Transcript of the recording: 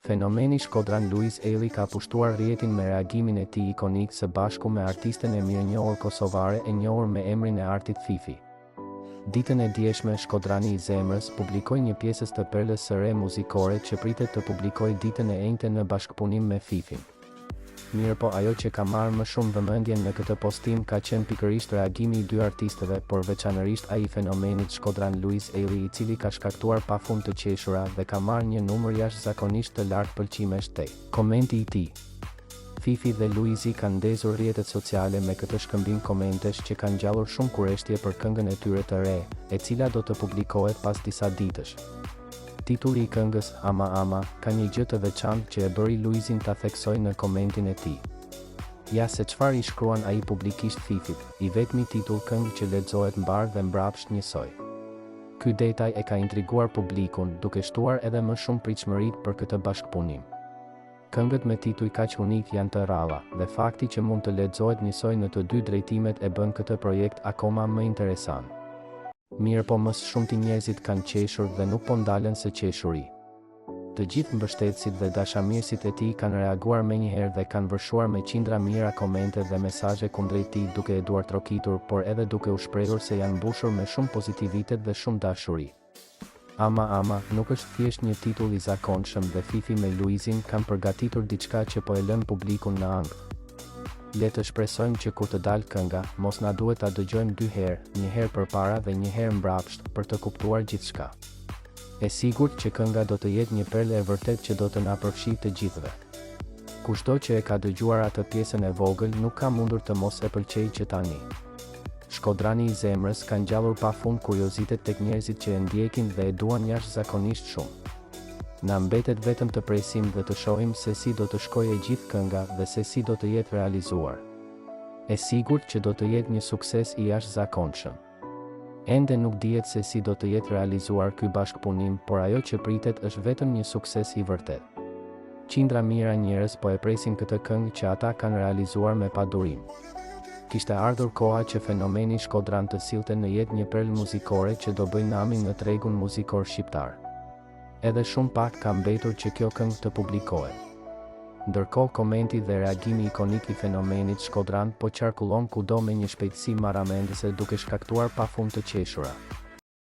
Fenomeni Shkodran Luiz Eli ka pushtuar rrjetin me reagimin e tij ikonik së bashku me artisten e mirënjohur kosovare e njohur me emrin e artit Fifi. Ditën e djeshme Shkodrani i Zemrës publikoi një pjesës të perlës së re muzikore që pritet të publikojë ditën e enjte në bashkëpunim me Fifin. Mirë po ajo që ka marrë më shumë vëmendjen në këtë postim ka qenë pikërisht reagimi i dy artistëve, por veçanërisht ai i fenomenit Shkodran Luiz Eli, i cili ka shkaktuar pafund të qeshura dhe ka marrë një numër jashtëzakonisht të lartë pëlqimesh te komenti i tij. Fifi dhe Luizi kanë ndezur rrjetet sociale me këtë shkëmbim komentesh që kanë ngjallur shumë kurreshtje për këngën e tyre të re, e cila do të publikohet pas disa ditësh. Titulli i këngës, Ama Ama, ka një gjë të veçantë që e bëri Luizin ta theksojë në komentin e tij. Ja se çfarë i shkruan ai publikisht Fifit, i vetmi titull këngë që lexohet mbar dhe mbrapsht njësoj. Ky detaj e ka intriguar publikun, duke shtuar edhe më shumë pritshmëritë për këtë bashkëpunim. Këngët me titull kaq unik janë të rralla, dhe fakti që mund të lexohet njësoj në të dy drejtimet e bën këtë projekt akoma më interesant. Mirë po më shumti njerëzit kanë qeshur dhe nuk po ndalen së qeshuri. Të gjithë mbështetësit dhe dashamirësit e tij kanë reaguar menjëherë dhe kanë vërshuar me qindra mijëra komente dhe mesazhe kundrejt tij, duke e duar trokitur, por edhe duke u shprehur se janë mbushur me shumë pozitivitet dhe shumë dashuri. Ama Ama nuk është thjesht një titull i zakonshëm dhe Fifi me Luizin kanë përgatitur diçka që po e lën publikun në ankth. Le të shpresojmë që kur të dalë kënga, mos na duhet ta dëgjojmë dy herë, një herë përpara dhe një herë mbrapsht, për të kuptuar gjithçka. E sigurt që kënga do të jetë një perlë e vërtet që do të na përfshijë të gjithëve. Kushdo që e ka dëgjuar atë pjesën e vogël nuk ka mundur të mos e pëlqejë që tani. Shkodrani i Zemrës ka ngjallur pafund kuriozitet tek njerëzit që e ndjekin dhe e duan jashtëzakonisht shumë. Na mbetet vetëm të presim dhe të shohim se si do të shkojë e gjithë kënga dhe se si do të jetë realizuar. E sigurt që do të jetë një sukses i jashtëzakonshëm. Ende nuk dihet se si do të jetë realizuar ky bashkëpunim, por ajo që pritet është vetëm një sukses i vërtet. Qindra mijëra njerëz po e presin këtë këngë që ata kanë realizuar me padurim. Kishte ardhur koha që fenomeni Shkodran të sillte në jetë një perlë muzikore që do bëjë namin në tregun muzikor shqiptar. Edhe shumë pak ka mbetur që kjo këngë të publikohet. Ndërkohë komenti dhe reagimi ikonik i fenomenit Shkodran po qarkullon kudo me një shpejtësi marramendëse, duke shkaktuar pafund të qeshura.